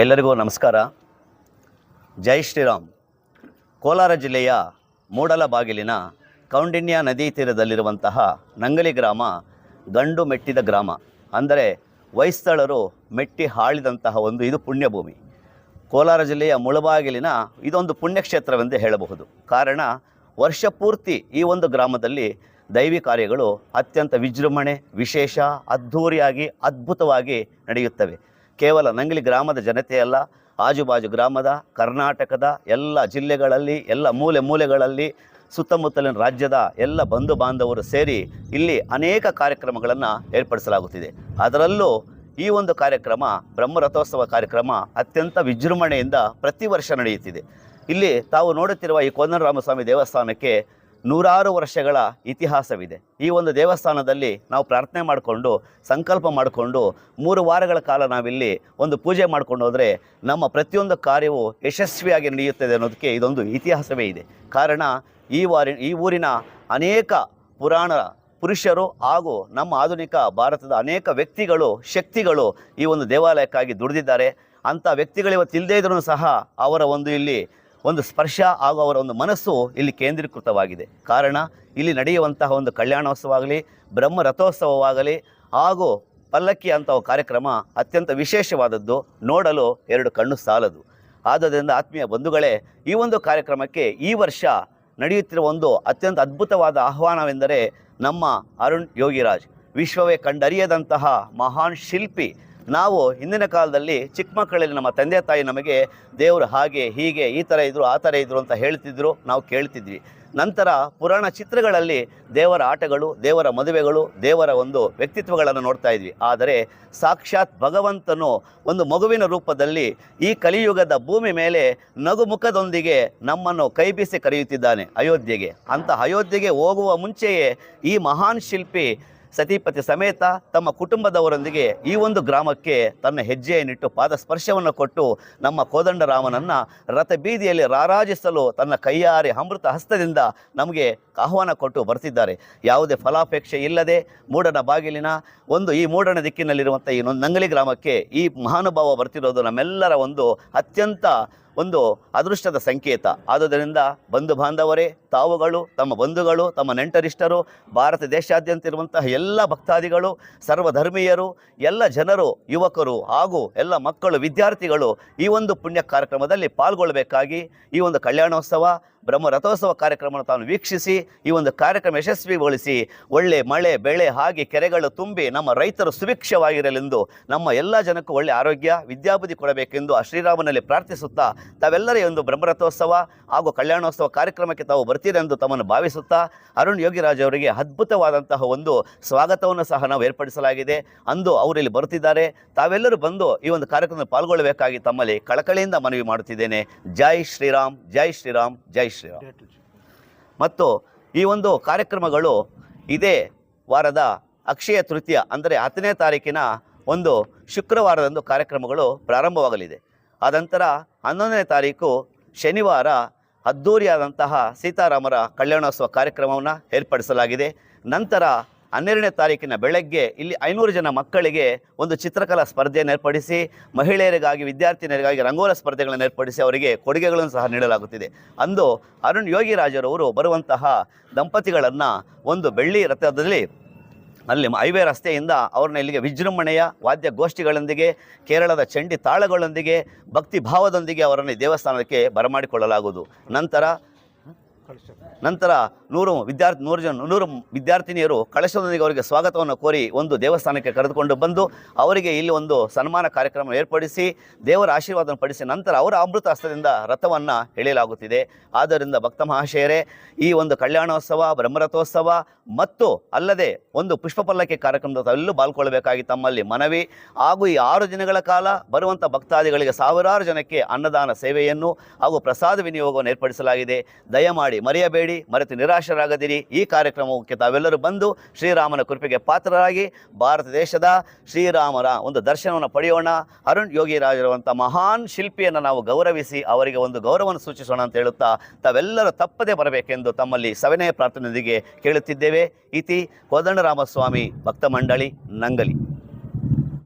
ಎಲ್ಲರಿಗೂ ನಮಸ್ಕಾರ. ಜೈ ಶ್ರೀರಾಮ್. ಕೋಲಾರ ಜಿಲ್ಲೆಯ ಮೂಡಲಬಾಗಿಲಿನ ಕೌಂಡಿನ್ಯ ನದಿ ತೀರದಲ್ಲಿರುವಂತಹ ನಂಗಲಿ ಗ್ರಾಮ ಗಂಡು ಮೆಟ್ಟಿದ ಗ್ರಾಮ. ಅಂದರೆ ಹೊಯ್ಸಳರು ಮೆಟ್ಟಿ ಆಳಿದಂತಹ ಇದು ಪುಣ್ಯಭೂಮಿ. ಕೋಲಾರ ಜಿಲ್ಲೆಯ ಮುಳಬಾಗಿಲಿನ ಇದೊಂದು ಪುಣ್ಯಕ್ಷೇತ್ರವೆಂದೇ ಹೇಳಬಹುದು. ಕಾರಣ ವರ್ಷ ಪೂರ್ತಿ ಈ ಒಂದು ಗ್ರಾಮದಲ್ಲಿ ದೈವಿ ಕಾರ್ಯಗಳು ಅತ್ಯಂತ ವಿಜೃಂಭಣೆ, ವಿಶೇಷ, ಅದ್ಧೂರಿಯಾಗಿ, ಅದ್ಭುತವಾಗಿ ನಡೆಯುತ್ತವೆ. ಕೇವಲ ನಂಗಲಿ ಗ್ರಾಮದ ಜನತೆಯಲ್ಲ, ಆಜುಬಾಜು ಗ್ರಾಮದ, ಕರ್ನಾಟಕದ ಎಲ್ಲ ಜಿಲ್ಲೆಗಳಲ್ಲಿ, ಎಲ್ಲ ಮೂಲೆ ಮೂಲೆಗಳಲ್ಲಿ, ಸುತ್ತಮುತ್ತಲಿನ ರಾಜ್ಯದ ಎಲ್ಲ ಬಂಧು ಬಾಂಧವರು ಸೇರಿ ಇಲ್ಲಿ ಅನೇಕ ಕಾರ್ಯಕ್ರಮಗಳನ್ನು ಏರ್ಪಡಿಸಲಾಗುತ್ತಿದೆ. ಅದರಲ್ಲೂ ಈ ಒಂದು ಕಾರ್ಯಕ್ರಮ, ಬ್ರಹ್ಮರಥೋತ್ಸವ ಕಾರ್ಯಕ್ರಮ ಅತ್ಯಂತ ವಿಜೃಂಭಣೆಯಿಂದ ಪ್ರತಿ ವರ್ಷ ನಡೆಯುತ್ತಿದೆ. ಇಲ್ಲಿ ತಾವು ನೋಡುತ್ತಿರುವ ಈ ಕೋದಂಡರಾಮಸ್ವಾಮಿ ದೇವಸ್ಥಾನಕ್ಕೆ ನೂರಾರು ವರ್ಷಗಳ ಇತಿಹಾಸವಿದೆ. ಈ ಒಂದು ದೇವಸ್ಥಾನದಲ್ಲಿ ನಾವು ಪ್ರಾರ್ಥನೆ ಮಾಡಿಕೊಂಡು, ಸಂಕಲ್ಪ ಮಾಡಿಕೊಂಡು 3 ವಾರಗಳ ಕಾಲ ನಾವಿಲ್ಲಿ ಒಂದು ಪೂಜೆ ಮಾಡ್ಕೊಂಡು ಹೋದರೆ ನಮ್ಮ ಪ್ರತಿಯೊಂದು ಕಾರ್ಯವು ಯಶಸ್ವಿಯಾಗಿ ನಡೆಯುತ್ತದೆ ಅನ್ನೋದಕ್ಕೆ ಇದೊಂದು ಇತಿಹಾಸವೇ ಇದೆ. ಕಾರಣ ಈ ಊರಿನ ಅನೇಕ ಪುರಾಣ ಪುರುಷರು ಹಾಗೂ ನಮ್ಮ ಆಧುನಿಕ ಭಾರತದ ಅನೇಕ ವ್ಯಕ್ತಿಗಳು, ಶಕ್ತಿಗಳು ಈ ಒಂದು ದೇವಾಲಯಕ್ಕಾಗಿ ದುಡಿದಿದ್ದಾರೆ. ಅಂಥ ವ್ಯಕ್ತಿಗಳು ಇವತ್ತು ಇಲ್ಲದೇ ಇದ್ರೂ ಸಹ ಅವರ ಇಲ್ಲಿ ಒಂದು ಸ್ಪರ್ಶ ಹಾಗೂ ಅವರ ಮನಸ್ಸು ಇಲ್ಲಿ ಕೇಂದ್ರೀಕೃತವಾಗಿದೆ. ಕಾರಣ ಇಲ್ಲಿ ನಡೆಯುವಂತಹ ಕಲ್ಯಾಣೋತ್ಸವ ಆಗಲಿ, ಬ್ರಹ್ಮ ರಥೋತ್ಸವವಾಗಲಿ ಹಾಗೂ ಪಲ್ಲಕ್ಕಿ ಅಂತ ಕಾರ್ಯಕ್ರಮ ಅತ್ಯಂತ ವಿಶೇಷವಾದದ್ದು. ನೋಡಲು 2 ಕಣ್ಣು ಸಾಲದು. ಆದ್ದರಿಂದ ಆತ್ಮೀಯ ಬಂಧುಗಳೇ, ಈ ಒಂದು ಕಾರ್ಯಕ್ರಮಕ್ಕೆ ಈ ವರ್ಷ ನಡೆಯುತ್ತಿರುವ ಅತ್ಯಂತ ಅದ್ಭುತವಾದ ಆಹ್ವಾನವೆಂದರೆ ನಮ್ಮ ಅರುಣ್ ಯೋಗಿರಾಜ್, ವಿಶ್ವವೇ ಕಂಡರಿಯದಂತಹ ಮಹಾನ್ ಶಿಲ್ಪಿ. ನಾವು ಹಿಂದಿನ ಕಾಲದಲ್ಲಿ ಚಿಕ್ಕ ಮಕ್ಕಳಲ್ಲಿ ನಮ್ಮ ತಂದೆ ತಾಯಿ ನಮಗೆ ದೇವರು ಹಾಗೆ ಹೀಗೆ ಈ ಥರ ಇದ್ದರು, ಆ ಥರ ಇದ್ದರು ಅಂತ ಹೇಳ್ತಿದ್ರು, ನಾವು ಕೇಳ್ತಿದ್ವಿ. ನಂತರ ಪುರಾಣ ಚಿತ್ರಗಳಲ್ಲಿ ದೇವರ ಆಟಗಳು, ದೇವರ ಮದುವೆಗಳು, ದೇವರ ವ್ಯಕ್ತಿತ್ವಗಳನ್ನು ನೋಡ್ತಾ ಇದ್ವಿ. ಆದರೆ ಸಾಕ್ಷಾತ್ ಭಗವಂತನು ಮಗುವಿನ ರೂಪದಲ್ಲಿ ಈ ಕಲಿಯುಗದ ಭೂಮಿ ಮೇಲೆ ನಗುಮುಖದೊಂದಿಗೆ ನಮ್ಮನ್ನು ಕೈ ಬೀಸಿ ಕರೆಯುತ್ತಿದ್ದಾನೆ ಅಯೋಧ್ಯೆಗೆ. ಅಂತ ಅಯೋಧ್ಯೆಗೆ ಹೋಗುವ ಮುಂಚೆಯೇ ಈ ಮಹಾನ್ ಶಿಲ್ಪಿ ಸತಿಪತಿ ಸಮೇತ ತಮ್ಮ ಕುಟುಂಬದವರೊಂದಿಗೆ ಈ ಗ್ರಾಮಕ್ಕೆ ತನ್ನ ಹೆಜ್ಜೆಯನ್ನಿಟ್ಟು ಪಾದ ಸ್ಪರ್ಶವನ್ನು ಕೊಟ್ಟು ನಮ್ಮ ಕೋದಂಡರಾಮನನ್ನು ರಥ ಬೀದಿಯಲ್ಲಿ ರಾರಾಜಿಸಲು ತನ್ನ ಕೈಯಾರೆ ಅಮೃತ ಹಸ್ತದಿಂದ ನಮಗೆ ಆಹ್ವಾನ ಕೊಟ್ಟು ಬರ್ತಿದ್ದಾರೆ. ಯಾವುದೇ ಫಲಾಪೇಕ್ಷೆ ಇಲ್ಲದೆ ಮೂಡನ ಬಾಗಿಲಿನ ಈ ಮೂಡನ ದಿಕ್ಕಿನಲ್ಲಿರುವಂಥ ಈ ನಂಗಲಿ ಗ್ರಾಮಕ್ಕೆ ಈ ಮಹಾನುಭಾವ ಬರ್ತಿರೋದು ನಮ್ಮೆಲ್ಲರ ಅತ್ಯಂತ ಅದೃಷ್ಟದ ಸಂಕೇತ. ಆದುದರಿಂದ ಬಂಧು ಬಾಂಧವರೇ, ತಾವುಗಳು, ತಮ್ಮ ಬಂಧುಗಳು, ತಮ್ಮ ನೆಂಟರಿಷ್ಟರು, ಭಾರತ ದೇಶಾದ್ಯಂತ ಇರುವಂತಹ ಎಲ್ಲ ಭಕ್ತಾದಿಗಳು, ಸರ್ವಧರ್ಮೀಯರು, ಎಲ್ಲ ಜನರು, ಯುವಕರು ಹಾಗೂ ಎಲ್ಲ ಮಕ್ಕಳು, ವಿದ್ಯಾರ್ಥಿಗಳು ಈ ಪುಣ್ಯ ಕಾರ್ಯಕ್ರಮದಲ್ಲಿ ಪಾಲ್ಗೊಳ್ಳಬೇಕಾಗಿ ಈ ಕಲ್ಯಾಣೋತ್ಸವ ಬ್ರಹ್ಮ ರಥೋತ್ಸವ ಕಾರ್ಯಕ್ರಮವನ್ನು ತಾನು ವೀಕ್ಷಿಸಿ ಈ ಕಾರ್ಯಕ್ರಮ ಯಶಸ್ವಿಗೊಳಿಸಿ ಒಳ್ಳೆ ಮಳೆ ಬೆಳೆ ಹಾಗೆ ಕೆರೆಗಳು ತುಂಬಿ ನಮ್ಮ ರೈತರು ಸುಭಿಕ್ಷವಾಗಿರಲೆಂದು, ನಮ್ಮ ಎಲ್ಲ ಜನಕ್ಕೂ ಒಳ್ಳೆ ಆರೋಗ್ಯ ವಿದ್ಯಾಬುದ್ಧಿ ಕೊಡಬೇಕೆಂದು ಆ ಶ್ರೀರಾಮನಲ್ಲಿ ಪ್ರಾರ್ಥಿಸುತ್ತಾ ತಾವೆಲ್ಲರ ಬ್ರಹ್ಮರಥೋತ್ಸವ ಹಾಗೂ ಕಲ್ಯಾಣೋತ್ಸವ ಕಾರ್ಯಕ್ರಮಕ್ಕೆ ತಾವು ಬರ್ತೀರಿ ಎಂದು ತಮ್ಮನ್ನು ಭಾವಿಸುತ್ತಾ ಅರುಣ್ ಯೋಗಿರಾಜ್ ಅವರಿಗೆ ಅದ್ಭುತವಾದಂತಹ ಸ್ವಾಗತವನ್ನು ಸಹ ನಾವು ಏರ್ಪಡಿಸಲಾಗಿದೆ. ಅಂದು ಅವರು ಇಲ್ಲಿ ಬರುತ್ತಿದ್ದಾರೆ. ತಾವೆಲ್ಲರೂ ಬಂದು ಈ ಕಾರ್ಯಕ್ರಮದಲ್ಲಿ ಪಾಲ್ಗೊಳ್ಳಬೇಕಾಗಿ ತಮ್ಮಲ್ಲಿ ಕಳಕಳಿಯಿಂದ ಮನವಿ ಮಾಡುತ್ತಿದ್ದೇನೆ. ಜೈ ಶ್ರೀರಾಮ್, ಜೈ ಶ್ರೀರಾಮ್, ಜೈ ಶ್ರೀರಾಮ್. ಮತ್ತು ಈ ಕಾರ್ಯಕ್ರಮಗಳು ಇದೇ ವಾರದ ಅಕ್ಷಯ ತೃತೀಯ ಅಂದರೆ 10ನೇ ತಾರೀಕಿನ ಶುಕ್ರವಾರದಂದು ಕಾರ್ಯಕ್ರಮಗಳು ಪ್ರಾರಂಭವಾಗಲಿದೆ. ಆನಂತರ 11ನೇ ತಾರೀಕು ಶನಿವಾರ ಅದ್ಧೂರಿಯಾದಂತಹ ಸೀತಾರಾಮರ ಕಲ್ಯಾಣೋತ್ಸವ ಕಾರ್ಯಕ್ರಮವನ್ನು ಏರ್ಪಡಿಸಲಾಗಿದೆ. ನಂತರ 12ನೇ ತಾರೀಕಿನ ಬೆಳಗ್ಗೆ ಇಲ್ಲಿ 500 ಜನ ಮಕ್ಕಳಿಗೆ ಚಿತ್ರಕಲಾ ಸ್ಪರ್ಧೆಯನ್ನು ಏರ್ಪಡಿಸಿ, ಮಹಿಳೆಯರಿಗಾಗಿ, ವಿದ್ಯಾರ್ಥಿನಿಯರಿಗಾಗಿ ರಂಗೋಲಿ ಸ್ಪರ್ಧೆಗಳನ್ನು ಏರ್ಪಡಿಸಿ ಅವರಿಗೆ ಕೊಡುಗೆಗಳನ್ನು ಸಹ ನೀಡಲಾಗುತ್ತಿದೆ. ಅಂದು ಅರುಣ್ ಯೋಗಿರಾಜರವರು ಬರುವಂತಹ ದಂಪತಿಗಳನ್ನು ಬೆಳ್ಳಿ ರಥದಲ್ಲಿ ಅಲ್ಲಿ ಹೈವೇ ರಸ್ತೆಯಿಂದ ಅವ್ರನ್ನ ಇಲ್ಲಿಗೆ ವಿಜೃಂಭಣೆಯ ವಾದ್ಯ ಗೋಷ್ಠಿಗಳೊಂದಿಗೆ, ಕೇರಳದ ಚಂಡಿ ತಾಳಗಳೊಂದಿಗೆ, ಭಕ್ತಿ ಭಾವದೊಂದಿಗೆ ಅವರನ್ನು ದೇವಸ್ಥಾನಕ್ಕೆ ಬರಮಾಡಿಕೊಳ್ಳಲಾಗುವುದು. ನಂತರ 100 ವಿದ್ಯಾರ್ಥಿನಿಯರು ಕಳಶದೊಂದಿಗೆ ಅವರಿಗೆ ಸ್ವಾಗತವನ್ನು ಕೋರಿ ದೇವಸ್ಥಾನಕ್ಕೆ ಕರೆದುಕೊಂಡು ಬಂದು ಅವರಿಗೆ ಇಲ್ಲಿ ಸನ್ಮಾನ ಕಾರ್ಯಕ್ರಮ ಏರ್ಪಡಿಸಿ ದೇವರ ಆಶೀರ್ವಾದವನ್ನು ಪಡಿಸಿ ನಂತರ ಅವರ ಅಮೃತ ಹಸ್ತದಿಂದ ರಥವನ್ನು ಎಳೆಯಲಾಗುತ್ತಿದೆ. ಆದ್ದರಿಂದ ಭಕ್ತ ಮಹಾಶಯರೇ, ಈ ಕಲ್ಯಾಣೋತ್ಸವ, ಬ್ರಹ್ಮರಥೋತ್ಸವ ಮತ್ತು ಅಲ್ಲದೆ ಪುಷ್ಪ ಪಲ್ಲಕ್ಕಿ ಕಾರ್ಯಕ್ರಮದ ತಾವೆಲ್ಲೂ ಪಾಲ್ಗೊಳ್ಳಬೇಕಾಗಿ ತಮ್ಮಲ್ಲಿ ಮನವಿ. ಹಾಗೂ ಈ 6 ದಿನಗಳ ಕಾಲ ಬರುವಂಥ ಭಕ್ತಾದಿಗಳಿಗೆ ಸಾವಿರಾರು ಜನಕ್ಕೆ ಅನ್ನದಾನ ಸೇವೆಯನ್ನು ಹಾಗೂ ಪ್ರಸಾದ ವಿನಿಯೋಗವನ್ನು ಏರ್ಪಡಿಸಲಾಗಿದೆ. ದಯಮಾಡಿ ಮರೆಯಬೇಡಿ, ಮರೆತು ನಿರಾಶರಾಗದಿರಿ. ಈ ಕಾರ್ಯಕ್ರಮಕ್ಕೆ ತಾವೆಲ್ಲರೂ ಬಂದು ಶ್ರೀರಾಮನ ಕೃಪೆಗೆ ಪಾತ್ರರಾಗಿ ಭಾರತ ದೇಶದ ಶ್ರೀರಾಮರ ದರ್ಶನವನ್ನು ಪಡೆಯೋಣ. ಅರುಣ್ ಯೋಗಿರಾಜರುವಂಥ ಮಹಾನ್ ಶಿಲ್ಪಿಯನ್ನು ನಾವು ಗೌರವಿಸಿ ಅವರಿಗೆ ಗೌರವವನ್ನು ಸೂಚಿಸೋಣ ಅಂತ ಹೇಳುತ್ತಾ ತಾವೆಲ್ಲರೂ ತಪ್ಪದೇ ಬರಬೇಕೆಂದು ತಮ್ಮಲ್ಲಿ ಸವಿನಯ ಪ್ರಾರ್ಥನೆಯೊಂದಿಗೆ ಕೇಳುತ್ತಿದ್ದೇವೆ. ಇತಿ ಕೋದಂಡರಾಮಸ್ವಾಮಿ ಭಕ್ತ ಮಂಡಳಿ ನಂಗಲಿ.